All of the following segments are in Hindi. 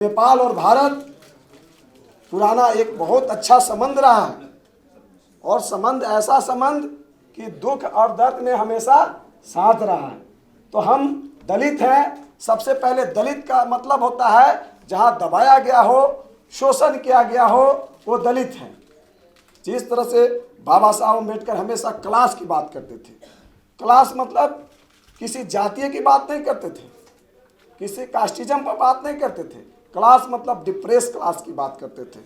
नेपाल और भारत पुराना एक बहुत अच्छा संबंध रहा है और संबंध ऐसा संबंध कि दुख और दर्द में हमेशा साथ रहा है। तो हम दलित हैं। सबसे पहले दलित का मतलब होता है जहां दबाया गया हो, शोषण किया गया हो, वो दलित हैं। जिस तरह से बाबा साहब अम्बेडकर हमेशा क्लास की बात करते थे। क्लास मतलब किसी जातीय की बात नहीं करते थे, किसी कास्टिज्म पर बात नहीं करते थे। क्लास मतलब डिप्रेस क्लास की बात करते थे।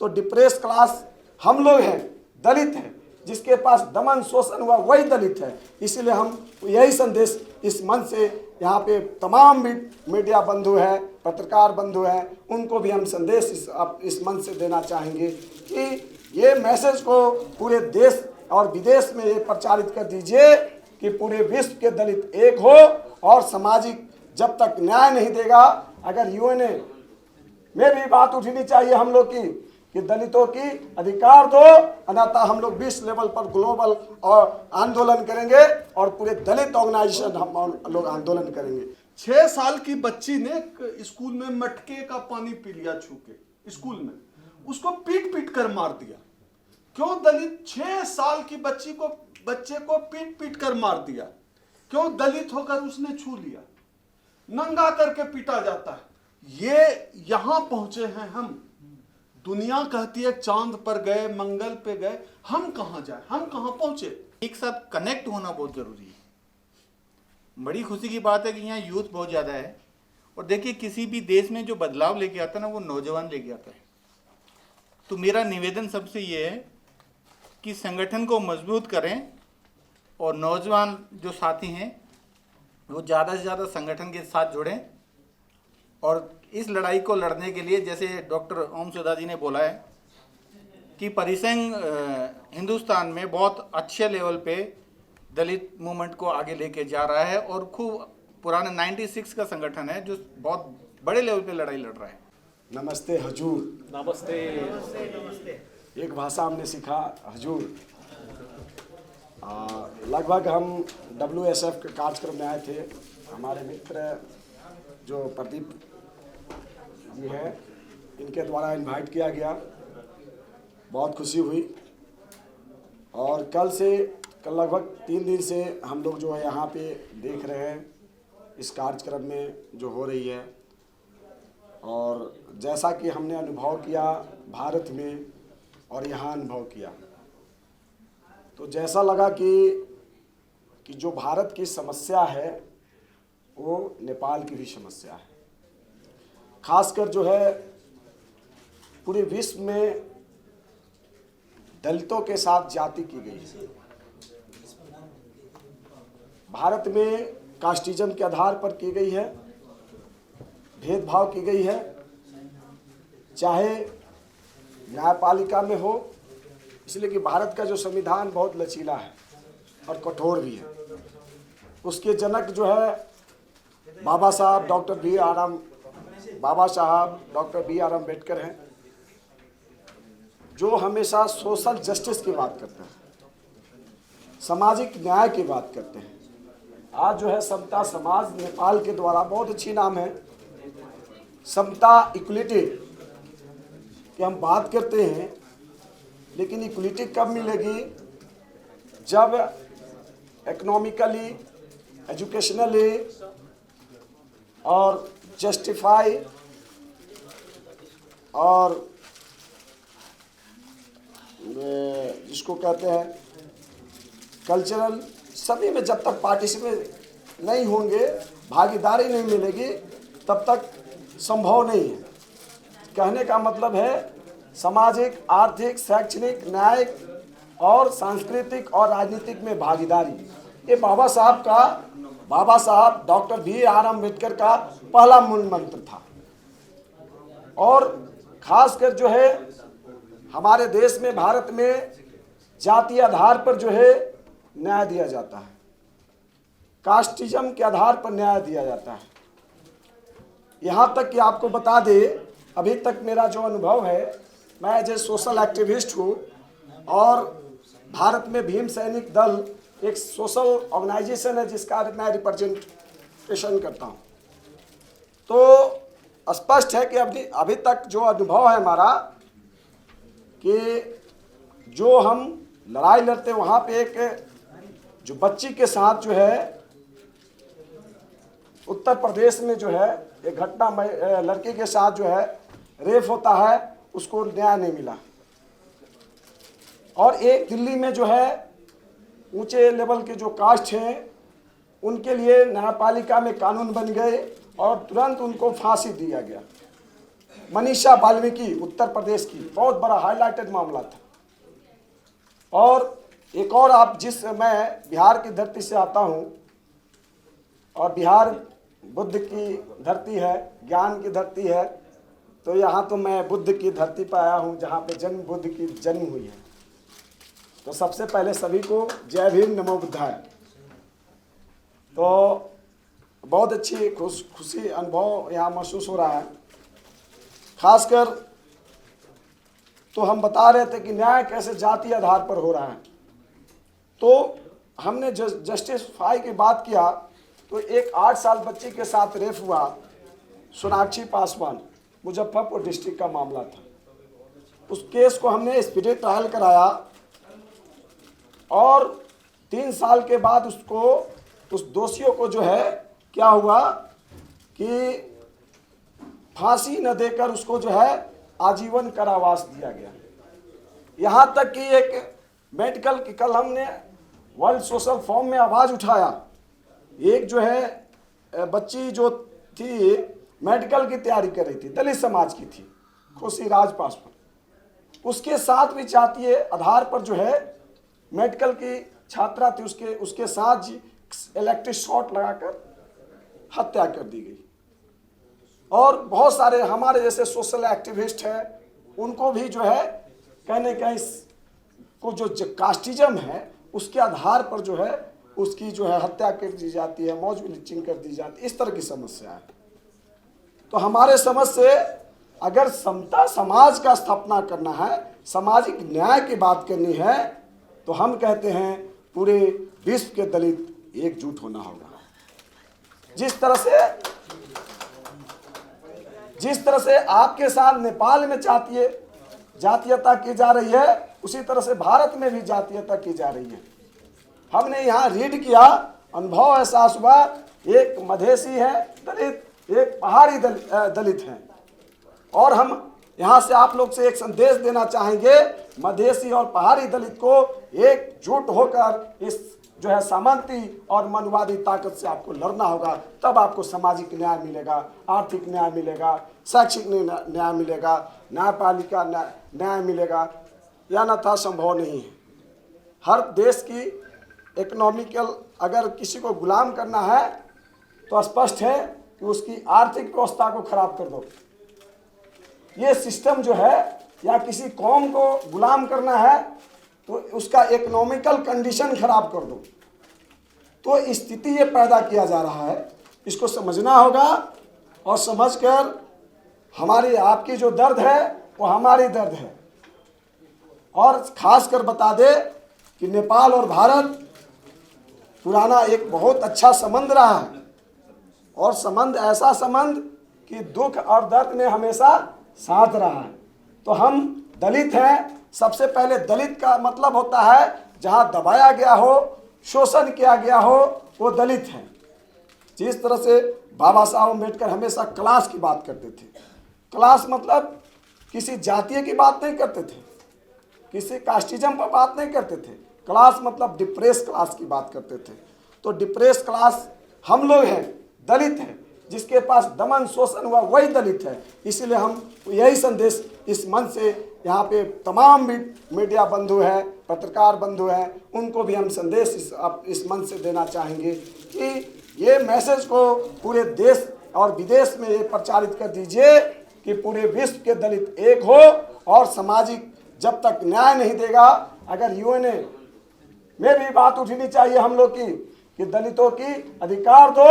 तो डिप्रेस क्लास हम लोग हैं, दलित हैं। जिसके पास दमन शोषण हुआ वही दलित है। इसलिए हम यही संदेश इस मंच से यहाँ पे तमाम मीडिया बंधु हैं, पत्रकार बंधु हैं, उनको भी हम संदेश इस मंच से देना चाहेंगे कि ये मैसेज को पूरे देश और विदेश में ये प्रचारित कर दीजिए कि पूरे विश्व के दलित एक हो। और सामाजिक जब तक न्याय नहीं देगा, अगर यूएन में भी बात उठनी चाहिए हम लोग की कि दलितों की अधिकार दो, अन्यथा हम लोग विश्व लेवल पर ग्लोबल और आंदोलन करेंगे और पूरे दलित ऑर्गेनाइजेशन हम लोग आंदोलन करेंगे। 6 साल की बच्ची ने स्कूल में मटके का पानी पी लिया छू के स्कूल में, उसको पीट पीट कर मार दिया। क्यों दलित 6 साल की बच्चे को पीट पीट कर मार दिया? क्यों दलित होकर उसने छू लिया? नंगा करके पीटा जाता है। ये यहां पहुंचे हैं हम। दुनिया कहती है चांद पर गए, मंगल पे गए, हम कहां जाए, हम कहां पहुंचे? एक साथ कनेक्ट होना बहुत जरूरी है। बड़ी खुशी की बात है कि यहाँ यूथ बहुत ज्यादा है। और देखिए, किसी भी देश में जो बदलाव लेके आता है ना, वो नौजवान लेके आता है। तो मेरा निवेदन सबसे ये है कि संगठन को मजबूत करें और नौजवान जो साथी हैं वो ज़्यादा से ज़्यादा संगठन के साथ जुड़ें। और इस लड़ाई को लड़ने के लिए, जैसे डॉक्टर ओम सुधा जी ने बोला है कि परिसंघ हिंदुस्तान में बहुत अच्छे लेवल पे दलित मूवमेंट को आगे लेके जा रहा है और खूब पुराना 96 का संगठन है जो बहुत बड़े लेवल पे लड़ाई लड़ रहा है। नमस्ते हजूर। नमस्ते नमस्ते नमस्ते। एक भाषा हमने सीखा, हजूर। लगभग हम WSF के कार्यक्रम में आए थे। हमारे मित्र जो प्रदीप जी हैं, इनके द्वारा इनवाइट किया गया, बहुत खुशी हुई। और कल लगभग 3 दिन से हम लोग जो है यहाँ पे देख रहे हैं इस कार्यक्रम में जो हो रही है। और जैसा कि हमने अनुभव किया भारत में और यहाँ अनुभव किया, तो जैसा लगा कि जो भारत की समस्या है वो नेपाल की भी समस्या है। खासकर जो है पूरे विश्व में दलितों के साथ जाति की गई है। भारत में कास्टिज्म के आधार पर की गई है, भेदभाव की गई है, चाहे न्यायपालिका में हो। इसलिए कि भारत का जो संविधान बहुत लचीला है और कठोर भी है। उसके जनक जो है बाबा साहब डॉक्टर बी आर अम्बेडकर हैं, जो हमेशा सोशल जस्टिस की बात करते हैं, सामाजिक न्याय की बात करते हैं। आज जो है समता समाज नेपाल के द्वारा, बहुत अच्छी नाम है, समता इक्वलिटी की हम बात करते हैं। लेकिन इक्वलिटी कब मिलेगी? जब इकोनॉमिकली, एजुकेशनली और जस्टिफाई और जिसको कहते हैं कल्चरल, सभी में जब तक पार्टिसिपेट नहीं होंगे, भागीदारी नहीं मिलेगी, तब तक संभव नहीं है। कहने का मतलब है सामाजिक, आर्थिक, शैक्षणिक, न्यायिक और सांस्कृतिक और राजनीतिक में भागीदारी। ये बाबा साहब डॉक्टर बी आर अम्बेडकर का पहला मूल मंत्र था। और खासकर जो है हमारे देश में, भारत में जातीय आधार पर जो है न्याय दिया जाता है, कास्टिज्म के आधार पर न्याय दिया जाता है। यहाँ तक कि आपको बता दे, अभी तक मेरा जो अनुभव है, मैं एज ए सोशल एक्टिविस्ट हूँ और भारत में भीम सैनिक दल एक सोशल ऑर्गेनाइजेशन है जिसका मैं रिप्रेजेंटेशन करता हूँ। तो स्पष्ट है कि अभी तक जो अनुभव है हमारा कि जो हम लड़ाई लड़ते वहाँ पे एक जो बच्ची के साथ जो है उत्तर प्रदेश में जो है एक घटना लड़की के साथ जो है रेप होता है, उसको न्याय नहीं मिला। और एक दिल्ली में जो है ऊंचे लेवल के जो कास्ट हैं उनके लिए न्यायपालिका में कानून बन गए और तुरंत उनको फांसी दिया गया। मनीषा वाल्मीकि उत्तर प्रदेश की बहुत बड़ा हाईलाइटेड मामला था। और एक और आप मैं बिहार की धरती से आता हूं और बिहार बुद्ध की धरती है, ज्ञान की धरती है, तो यहाँ तो मैं बुद्ध की धरती पर आया हूँ जहाँ पे बुद्ध की जन्म हुई है। तो सबसे पहले सभी को जय भीम नमो बुद्धाय। तो बहुत अच्छी खुशी अनुभव यहाँ महसूस हो रहा है। खासकर तो हम बता रहे थे कि न्याय कैसे जाति आधार पर हो रहा है। तो हमने जस्टिफाई की बात किया तो एक 8 साल बच्ची के साथ रेप हुआ, सोनाक्षी पासवान, मुजफ्फरपुर डिस्ट्रिक्ट का मामला था। उस केस को हमने स्पीडी ट्रायल कराया और 3 साल के बाद उस दोषियों को जो है क्या हुआ कि फांसी न देकर उसको जो है आजीवन कारावास दिया गया। यहाँ तक कि एक मेडिकल की कल हमने वर्ल्ड सोशल फोरम में आवाज़ उठाया। एक जो है बच्ची जो थी मेडिकल की तैयारी कर रही थी, दलित समाज की थी, खुशी राज पासवान, उसके साथ भी जातीय आधार पर जो है मेडिकल की छात्रा थी, उसके साथ इलेक्ट्रिक शॉट लगाकर हत्या कर दी गई। और बहुत सारे हमारे जैसे सोशल एक्टिविस्ट हैं, उनको भी जो है कहने कहीं को जो कास्टिज्म है उसके आधार पर जो है उसकी जो है हत्या कर दी जाती है, मौज लिंचिंग कर दी जाती है। इस तरह की समस्या है। तो हमारे समझ से अगर समता समाज का स्थापना करना है, सामाजिक न्याय की बात करनी है, तो हम कहते हैं पूरे विश्व के दलित एकजुट होना होगा। जिस तरह से आपके साथ नेपाल में जातीयता की जा रही है, उसी तरह से भारत में भी जातीयता की जा रही है। हमने यहाँ रीड किया, अनुभव एहसास हुआ, एक मधेसी है दलित, एक पहाड़ी दलित है। और हम यहाँ से आप लोग से एक संदेश देना चाहेंगे, मधेसी और पहाड़ी दलित को एकजुट होकर इस जो है सामंती और मनवादी ताकत से आपको लड़ना होगा। तब आपको सामाजिक न्याय मिलेगा, आर्थिक न्याय मिलेगा, शैक्षिक न्याय मिलेगा, न्यायपालिका न्याय मिलेगा। यह अन्यथा संभव नहीं है। हर देश की इकोनॉमिकल अगर किसी को गुलाम करना है तो स्पष्ट है कि उसकी आर्थिक व्यवस्था को खराब कर दो। ये सिस्टम जो है, या किसी कौम को गुलाम करना है तो उसका इकोनॉमिकल कंडीशन खराब कर दो। तो स्थिति ये पैदा किया जा रहा है, इसको समझना होगा। और समझकर हमारी आपकी जो दर्द है वो हमारी दर्द है। और खासकर बता दे कि नेपाल और भारत पुराना एक बहुत अच्छा संबंध रहा है। और संबंध ऐसा संबंध कि दुख और दर्द में हमेशा साथ रहा है। तो हम दलित हैं। सबसे पहले दलित का मतलब होता है जहां दबाया गया हो, शोषण किया गया हो, वो दलित हैं। जिस तरह से बाबा साहब अम्बेडकर हमेशा क्लास की बात करते थे। क्लास मतलब किसी जातीय की बात नहीं करते थे, किसी कास्टिज्म पर बात नहीं करते थे। क्लास मतलब डिप्रेस क्लास की बात करते थे। तो डिप्रेस क्लास हम लोग हैं, दलित हैं। जिसके पास दमन शोषण हुआ वही दलित है। इसीलिए हम यही संदेश इस मंच से, यहाँ पे तमाम मीडिया बंधु हैं, पत्रकार बंधु हैं, उनको भी हम संदेश इस मंच से देना चाहेंगे कि ये मैसेज को पूरे देश और विदेश में ये प्रचारित कर दीजिए कि पूरे विश्व के दलित एक हो। और सामाजिक जब तक न्याय नहीं देगा, अगर यूएनए में भी बात उठनी चाहिए हम लोग की कि दलितों की अधिकार दो,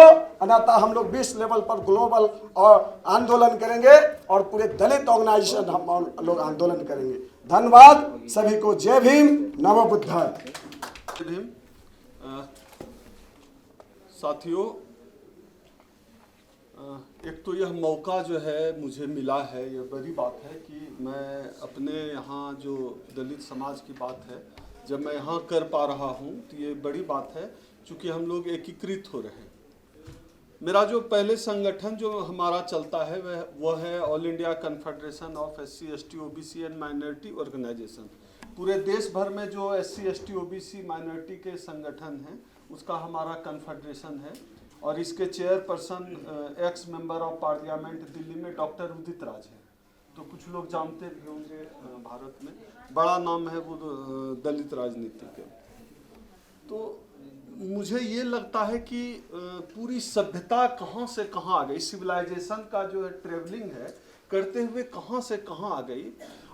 अन्यथा हम लोग विश्व लेवल पर ग्लोबल और आंदोलन करेंगे और पूरे दलित ऑर्गेनाइजेशन हम लोग आंदोलन करेंगे। धन्यवाद सभी को। जय भीम, नमो बुद्धाय। जय भीम। साथियों, एक तो यह मौका जो है मुझे मिला है, यह बड़ी बात है कि मैं अपने यहाँ जो दलित समाज की बात है जब मैं यहाँ कर पा रहा हूँ तो ये बड़ी बात है, क्योंकि हम लोग एकीकृत हो रहे हैं। मेरा जो पहले संगठन जो हमारा चलता है वह है all India confederation of SC ST OBC and minority organisation. पूरे देश भर में जो SC ST OBC माइनॉरिटी के संगठन हैं उसका हमारा कन्फेडरेशन है, और इसके chairperson x member of parliament Delhi में डॉक्टर उदित राज है। तो कुछ लोग जानते भी होंगे, भारत में बड़ा नाम है वो दलित राजनीति के। तो मुझे ये लगता है कि पूरी सभ्यता कहाँ से कहाँ आ गई, सिविलाइजेशन का जो है ट्रेवलिंग है करते हुए कहाँ से कहाँ आ गई,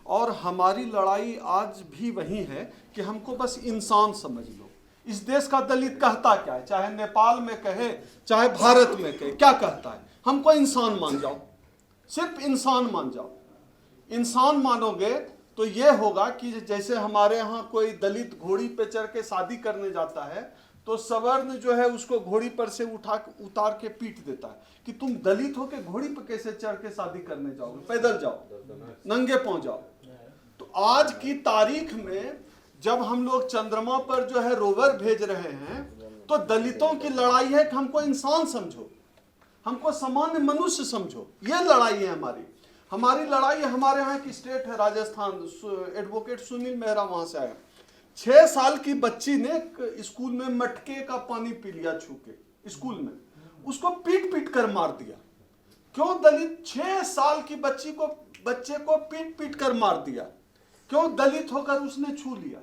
और हमारी लड़ाई आज भी वही है कि हमको बस इंसान समझ लो। इस देश का दलित कहता क्या है, चाहे नेपाल में कहे चाहे भारत में कहे, क्या कहता है? हमको इंसान मान जाओ, सिर्फ इंसान मान जाओ। इंसान मानोगे तो ये होगा कि जैसे हमारे यहाँ कोई दलित घोड़ी पे चढ़ के शादी करने जाता है तो सवर्ण जो है उसको घोड़ी पर से उतार के पीट देता है कि तुम दलित हो के घोड़ी पर कैसे चढ़ के शादी करने जाओगे, पैदल जाओ, नंगे पांव जाओ। तो आज की तारीख में जब हम लोग चंद्रमा पर जो है रोवर भेज रहे हैं तो दलितों की लड़ाई है कि हमको इंसान समझो, हमको सामान्य मनुष्य समझो। ये लड़ाई है हमारी लड़ाई। हमारे यहाँ की स्टेट है राजस्थान, एडवोकेट सुनील मेहरा वहां से आया। 6 साल की बच्ची ने स्कूल में मटके का पानी पी लिया छू के स्कूल में, उसको पीट पीट कर मार दिया। क्यों? दलित 6 साल की बच्चे को पीट पीट कर मार दिया। क्यों? दलित होकर उसने छू लिया,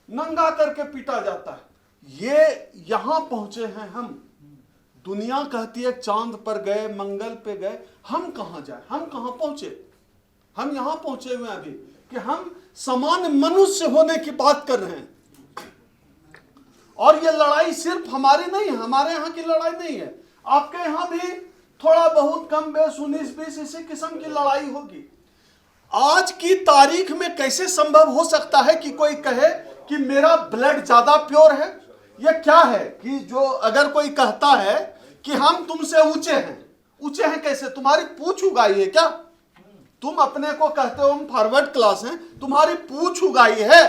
नंगा करके पीटा जाता है। ये यहां पहुंचे हैं हम। दुनिया कहती है चांद पर गए, मंगल पे गए, हम कहां जाए, हम कहां पहुंचे? हम यहां पहुंचे हुए अभी कि हम समान मनुष्य होने की बात कर रहे हैं। और ये लड़ाई सिर्फ हमारी नहीं है, हमारे यहाँ की लड़ाई नहीं है, आपके यहां भी थोड़ा बहुत कम बेस 19-20 इसी किस्म की लड़ाई होगी। आज की तारीख में कैसे संभव हो सकता है कि कोई कहे कि मेरा ब्लड ज्यादा प्योर है? यह क्या है कि जो अगर कोई कहता है कि हम तुमसे ऊंचे हैं कैसे? तुम्हारी पूंछ उगाई है क्या? तुम अपने को कहते हो हम फॉरवर्ड क्लास हैं, तुम्हारी पूंछ उगाई है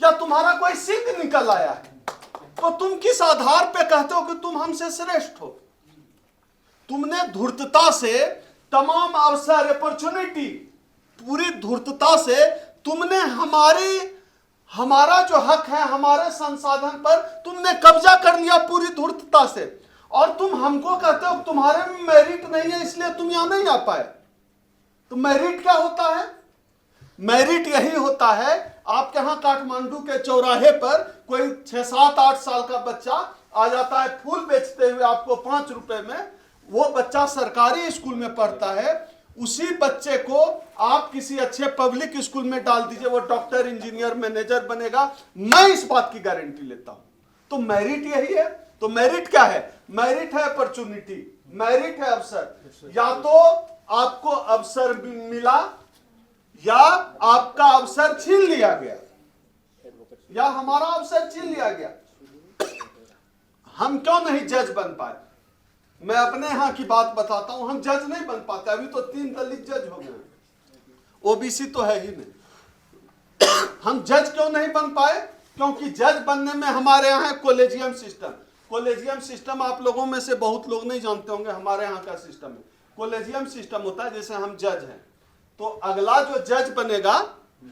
या तुम्हारा कोई सिंग निकल आया है? तो तुम किस आधार पे कहते हो कि तुम हमसे श्रेष्ठ हो? तुमने धूर्तता से तमाम अवसर, अपॉर्चुनिटी, पूरी धूर्तता से तुमने हमारा जो हक है, हमारे संसाधन पर तुमने कब्जा कर लिया पूरी धूर्तता से। और तुम हमको कहते हो तुम्हारे में मेरिट नहीं है इसलिए तुम यहां नहीं आ पाए। तो मेरिट क्या होता है? मेरिट यही होता है, आपके यहां काठमांडू के चौराहे पर कोई 6-7-8 साल का बच्चा आ जाता है फूल बेचते हुए आपको 5 रुपए में। वो बच्चा सरकारी स्कूल में पढ़ता है, उसी बच्चे को आप किसी अच्छे पब्लिक स्कूल में डाल दीजिए, वो डॉक्टर, इंजीनियर, मैनेजर बनेगा। मैं इस बात की गारंटी लेता हूं। तो मेरिट यही है। तो मेरिट क्या है? मेरिट है अपॉर्चुनिटी, मेरिट है अवसर। या तो आपको अवसर मिला या आपका अवसर छीन लिया गया, या हमारा अवसर छीन लिया गया। हम क्यों नहीं जज बन पाए? मैं अपने यहां की बात बताता हूं, हम जज नहीं बन पाते। अभी तो 3 दलित जज हो गए, ओबीसी तो है ही नहीं। हम जज क्यों नहीं बन पाए? क्योंकि जज बनने में हमारे यहाँ कॉलेजियम सिस्टम। कॉलेजियम सिस्टम आप लोगों में से बहुत लोग नहीं जानते होंगे, हमारे यहाँ का सिस्टम है। कॉलेजियम सिस्टम होता है जैसे हम जज हैं, तो अगला जो जज बनेगा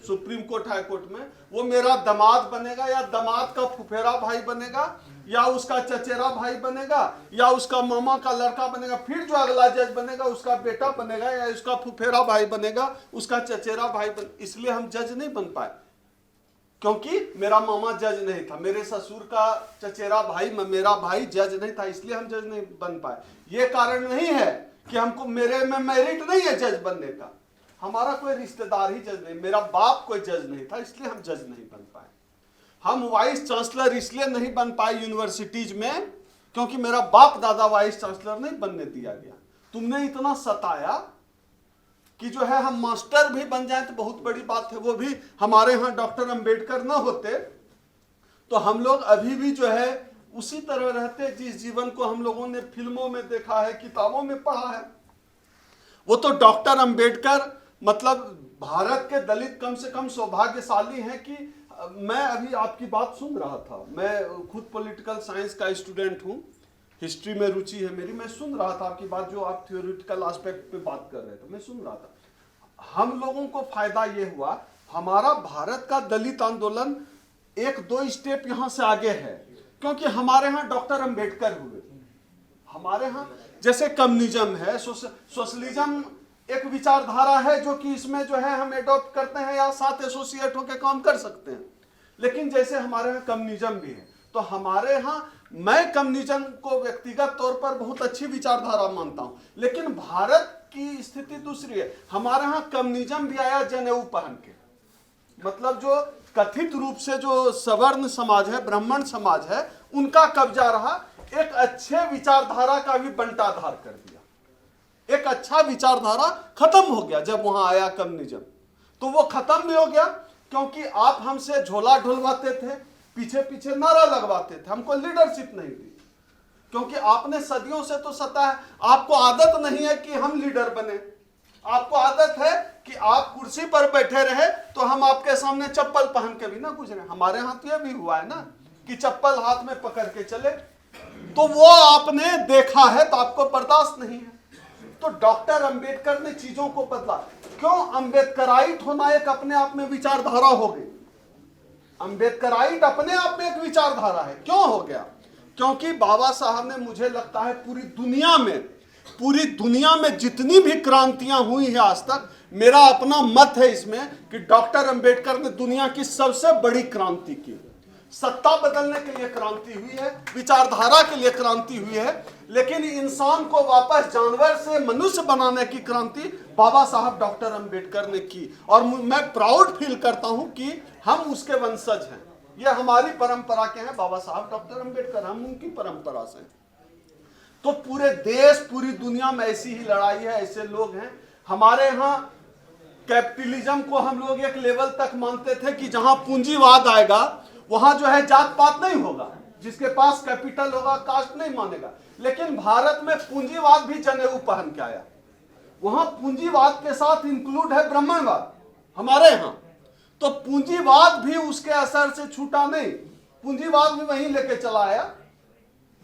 सुप्रीम कोर्ट, हाई कोर्ट में, वो मेरा दामाद बनेगा या दामाद का फुफेरा भाई बनेगा या उसका चचेरा भाई बनेगा या उसका मामा का लड़का बनेगा। फिर जो अगला जज बनेगा उसका बेटा बनेगा या उसका फुफेरा भाई बनेगा, उसका चचेरा भाई इसलिए हम जज नहीं बन पाए क्योंकि मेरा मामा जज नहीं था, मेरे ससुर का चचेरा भाई, मेरा भाई जज नहीं था, इसलिए हम जज नहीं बन पाए। ये कारण नहीं है कि हमको मेरे में मेरिट नहीं है जज बनने का। हमारा कोई रिश्तेदार ही जज नहीं, मेरा बाप कोई जज नहीं था, इसलिए हम जज नहीं बन पाए। हम वाइस चांसलर इसलिए नहीं बन पाए यूनिवर्सिटीज में क्योंकि मेरा बाप दादा वाइस चांसलर नहीं बनने दिया गया। तुमने इतना सताया कि जो है हम मास्टर भी बन जाए तो बहुत बड़ी बात है। वो भी हमारे यहाँ डॉक्टर अंबेडकर ना होते तो हम लोग अभी भी जो है उसी तरह रहते जिस जीवन को हम लोगों ने फिल्मों में देखा है, किताबों में पढ़ा है। वो तो डॉक्टर अंबेडकर मतलब भारत के दलित कम से कम सौभाग्यशाली हैं कि मैं अभी आपकी बात सुन रहा था। मैं खुद पॉलिटिकल साइंस का स्टूडेंट हूँ, हिस्ट्री में रुचि है मेरी। मैं सुन रहा था आपकी बात, जो आप थ्योरेटिकल एस्पेक्ट पे बात कर रहे थे, मैं सुन रहा था। हम लोगों को फायदा ये हुआ, हमारा भारत का दलित आंदोलन एक दो स्टेप यहाँ से आगे है, क्योंकि हमारे यहाँ डॉक्टर अंबेडकर हुए। हमारे यहाँ जैसे कम्युनिज्म है, सोशलिज्म एक विचारधारा है जो कि इसमें जो है हम एडॉप्ट करते हैं या साथ एसोसिएट होकर काम कर सकते हैं। लेकिन जैसे हमारे यहाँ कम्युनिज्म भी है, तो हमारे यहाँ मैं कम्युनिज्म को व्यक्तिगत तौर पर बहुत अच्छी विचारधारा मानता हूँ, लेकिन भारत की स्थिति दूसरी है। हमारे यहाँ कम्युनिज्म भी आया जनेऊ पहन के, मतलब जो कथित रूप से जो सवर्ण समाज है, ब्राह्मण समाज है, उनका कब्जा रहा। एक अच्छे विचारधारा का भी बंटाधार कर दिया। एक अच्छा विचारधारा खत्म हो गया जब वहां आया कम्युनिज्म। तो वो खत्म भी हो गया क्योंकि आप हमसे झोला ढुलवाते थे, पीछे पीछे नारा लगवाते थे, हमको लीडरशिप नहीं दी, क्योंकि आपने सदियों से तो सता है। आपको आदत नहीं है कि हम लीडर बने, आपको आदत है कि आप कुर्सी पर बैठे रहे तो हम आपके सामने चप्पल पहन के भी ना गुजरे। हमारे यहाँ तो ये भी हुआ है ना कि चप्पल हाथ में पकड़ के चले, तो वो आपने देखा है तो आपको बर्दाश्त नहीं है। तो डॉक्टर अंबेडकर ने चीजों को बदला। क्यों? अंबेडकराइट होना एक अपने आप में विचारधारा हो गई। अंबेडकराइट अपने आप में एक विचारधारा है। क्यों हो गया? क्योंकि बाबा साहब ने, मुझे लगता है पूरी दुनिया में जितनी भी क्रांतियां हुई है आज तक, मेरा अपना मत है इसमें कि डॉक्टर अंबेडकर ने दुनिया की सबसे बड़ी क्रांति की। सत्ता बदलने के लिए क्रांति हुई है, विचारधारा के लिए क्रांति हुई है, लेकिन इंसान को वापस जानवर से मनुष्य बनाने की क्रांति बाबा साहब डॉक्टर अंबेडकर ने की। और मैं प्राउड फील करता हूं कि हम उसके वंशज हैं। ये हमारी परंपरा के हैं बाबा साहब डॉक्टर अंबेडकर, हम उनकी परंपरा से हैं। तो पूरे देश, पूरी दुनिया में ऐसी ही लड़ाई है, ऐसे लोग हैं। हमारे यहाँ कैपिटलिज्म को हम लोग एक लेवल तक मानते थे कि जहां पूंजीवाद आएगा वहां जो है जात पात नहीं होगा, जिसके पास कैपिटल होगा कास्ट नहीं मानेगा। लेकिन भारत में पूंजीवाद भी जनेऊ पहन के आया। वहां पूंजीवाद के साथ इंक्लूड है ब्राह्मणवाद हमारे यहाँ। तो पूंजीवाद भी उसके असर से छूटा नहीं, पूंजीवाद भी वहीं लेके चला आया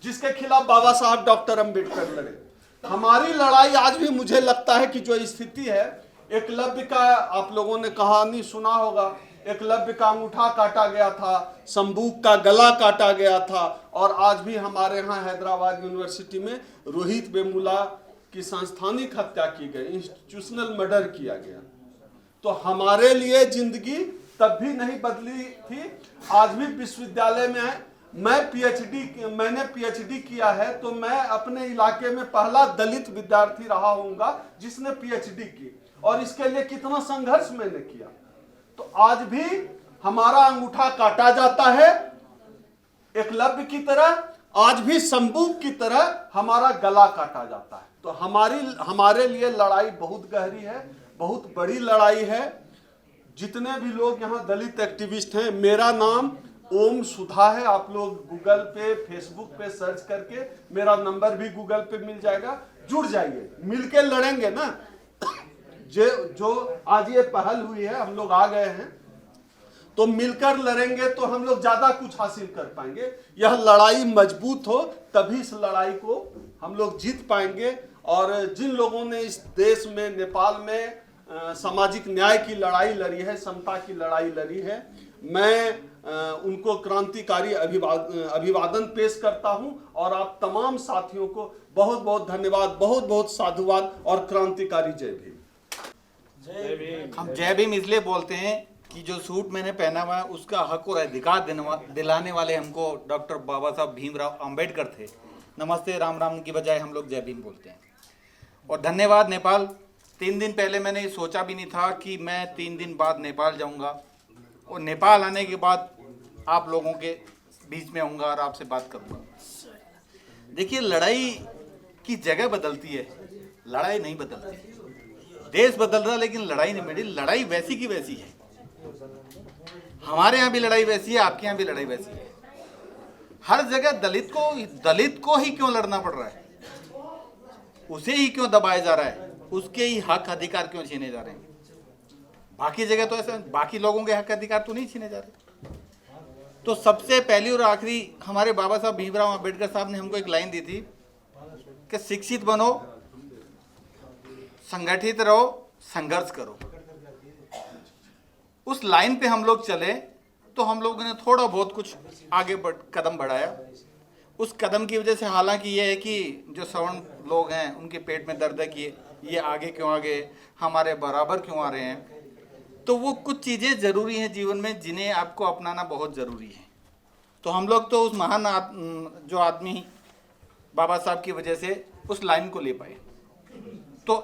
जिसके खिलाफ बाबा साहब डॉक्टर अंबेडकर लड़े। हमारी लड़ाई आज भी, मुझे लगता है कि जो स्थिति है, एकलव्य का आप लोगों ने कहानी सुना होगा, एकलव्य का अंगूठा काटा गया था, संबूक का गला काटा गया था, और आज भी हमारे यहाँ हैदराबाद यूनिवर्सिटी में रोहित वेमुला की संस्थानिक हत्या की गई, इंस्टीट्यूशनल मर्डर किया गया। तो हमारे लिए जिंदगी तब भी नहीं बदली थी, आज भी विश्वविद्यालय में है। मैंने पीएचडी किया है, तो मैं अपने इलाके में पहला दलित विद्यार्थी रहा हूँगा जिसने पीएचडी की, और इसके लिए कितना संघर्ष मैंने किया। तो आज भी हमारा अंगूठा काटा जाता है एकलव्य की तरह, आज भी संबूक की तरह हमारा गला काटा जाता है। तो हमारे लिए लड़ाई बहुत गहरी है, बहुत बड़ी लड़ाई है। जितने भी लोग यहाँ दलित एक्टिविस्ट हैं, मेरा नाम ओम सुधा है। आप लोग गूगल पे, फेसबुक पे सर्च करके, मेरा नंबर भी गूगल पे मिल जाएगा, जुड़ जाइए, मिलके लड़ेंगे ना। जो आज ये पहल हुई है, हम लोग आ गए हैं, तो मिलकर लड़ेंगे तो हम लोग ज्यादा कुछ हासिल कर पाएंगे। यह लड़ाई मजबूत हो तभी इस लड़ाई को हम लोग जीत पाएंगे। और जिन लोगों ने इस देश में, नेपाल में सामाजिक न्याय की लड़ाई लड़ी है, समता की लड़ाई लड़ी है, मैं उनको क्रांतिकारी अभिवादन पेश करता हूं। और आप तमाम साथियों को बहुत बहुत धन्यवाद, बहुत बहुत साधुवाद और क्रांतिकारी जय भीम। हम जय भीम इसलिए बोलते हैं कि जो सूट मैंने पहना हुआ है उसका हक और अधिकार दिलाने वाले हमको डॉक्टर बाबा साहब भीमराव अंबेडकर थे। नमस्ते राम राम की बजाय हम लोग जय भीम बोलते हैं। और धन्यवाद नेपाल। 3 दिन पहले मैंने सोचा भी नहीं था कि मैं 3 दिन बाद नेपाल जाऊंगा, और नेपाल आने के बाद आप लोगों के बीच में आऊँगा और आपसे बात करूँगा। देखिए, लड़ाई की जगह बदलती है, लड़ाई नहीं बदलती। देश बदल रहा लेकिन लड़ाई नहीं बदली। लड़ाई वैसी की वैसी है, हमारे यहाँ भी लड़ाई वैसी है, आपके यहाँ भी लड़ाई वैसी है। हर जगह दलित को ही क्यों लड़ना पड़ रहा है, उसे ही क्यों दबाया जा रहा है, उसके ही हक अधिकार क्यों छीने जा रहे हैं? बाकी जगह तो ऐसा, बाकी लोगों के हक अधिकार तो नहीं छीने जा रहे। तो सबसे पहली और आखिरी हमारे बाबा साहब भीमराव अंबेडकर साहब ने हमको एक लाइन दी थी कि शिक्षित बनो, संगठित रहो, संघर्ष करो। उस लाइन पे हम लोग चले तो हम लोगों ने थोड़ा बहुत कुछ आगे कदम बढ़ाया। उस कदम की वजह से हालांकि ये है कि जो सवर्ण लोग हैं उनके पेट में दर्द है कि ये आगे क्यों आ गए, हमारे बराबर क्यों आ रहे हैं। तो वो कुछ चीज़ें ज़रूरी हैं जीवन में जिन्हें आपको अपनाना बहुत ज़रूरी है। तो हम लोग तो उस महान जो आदमी बाबा साहब की वजह से उस लाइन को ले पाए। तो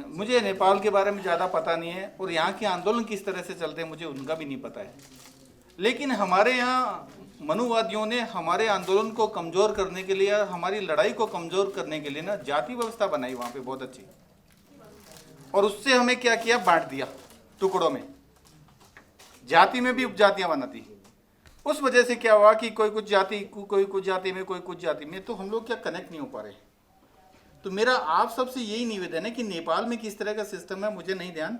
मुझे नेपाल के बारे में ज़्यादा पता नहीं है और यहाँ के आंदोलन किस तरह से चलते हैं मुझे उनका भी नहीं पता है। लेकिन हमारे यहाँ मनुवादियों ने हमारे आंदोलन को कमज़ोर करने के लिए, हमारी लड़ाई को कमज़ोर करने के लिए ना जाति व्यवस्था बनाई वहाँ पे बहुत अच्छी, और उससे हमें क्या किया, बांट दिया टुकड़ों में। जाति में भी उपजातियाँ बना दी। उस वजह से क्या हुआ कि कोई कुछ जाति में, कोई कुछ जाति में, तो हम लोग क्या कनेक्ट नहीं हो पा रहे। तो मेरा आप सबसे यही निवेदन है कि नेपाल में किस तरह का सिस्टम है मुझे नहीं ध्यान,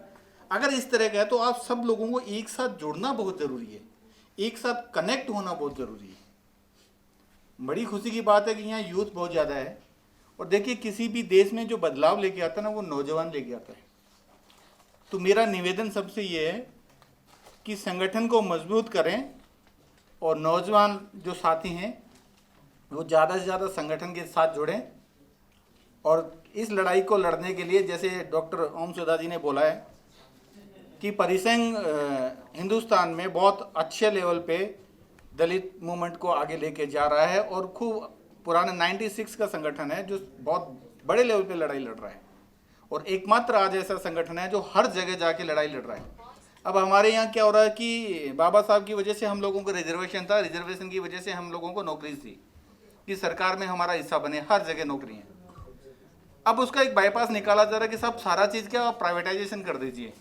अगर इस तरह का है तो आप सब लोगों को एक साथ जुड़ना बहुत ज़रूरी है, एक साथ कनेक्ट होना बहुत ज़रूरी है। बड़ी खुशी की बात है कि यहाँ यूथ बहुत ज़्यादा है, और देखिए किसी भी देश में जो बदलाव लेके आता है ना वो नौजवान लेके आता है। तो मेरा निवेदन सबसे ये है कि संगठन को मजबूत करें और नौजवान जो साथी हैं वो ज़्यादा से ज़्यादा संगठन के साथ जुड़ें, और इस लड़ाई को लड़ने के लिए जैसे डॉक्टर ओम सुधा जी ने बोला है कि परिसंघ हिंदुस्तान में बहुत अच्छे लेवल पे दलित मूवमेंट को आगे लेके जा रहा है, और खूब पुराने 96 का संगठन है जो बहुत बड़े लेवल पे लड़ाई लड़ रहा है, और एकमात्र आज ऐसा संगठन है जो हर जगह जाके लड़ाई लड़ रहा है। अब हमारे यहाँ क्या हो रहा है कि बाबा साहब की वजह से हम लोगों को रिजर्वेशन था, रिजर्वेशन की वजह से हम लोगों को नौकरी थी कि सरकार में हमारा हिस्सा बने, हर जगह नौकरी है। अब उसका एक बाईपास निकाला जा रहा है कि सब सारा चीज़ क्या प्राइवेटाइजेशन कर दीजिए।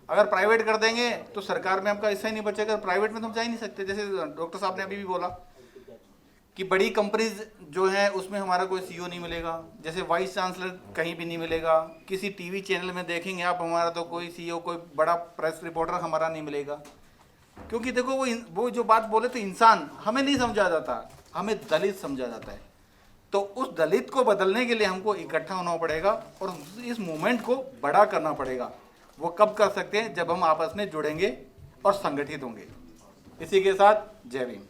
अगर प्राइवेट कर देंगे तो सरकार में आपका हिस्सा ही नहीं बचेगा, प्राइवेट में तो हम जा ही नहीं सकते। जैसे डॉक्टर साहब ने अभी भी बोला कि बड़ी कंपनीज जो हैं उसमें हमारा कोई सीईओ नहीं मिलेगा, जैसे वाइस चांसलर कहीं भी नहीं मिलेगा, किसी टीवी चैनल में देखेंगे आप हमारा तो कोई सीईओ, कोई बड़ा प्रेस रिपोर्टर हमारा नहीं मिलेगा। क्योंकि देखो वो जो बात बोले तो इंसान हमें नहीं समझा जाता, हमें दलित समझा जाता है। तो उस दलित को बदलने के लिए हमको इकट्ठा होना पड़ेगा और इस मूवमेंट को बड़ा करना पड़ेगा। वो कब कर सकते हैं, जब हम आपस में जुड़ेंगे और संगठित होंगे। इसी के साथ जय भीम।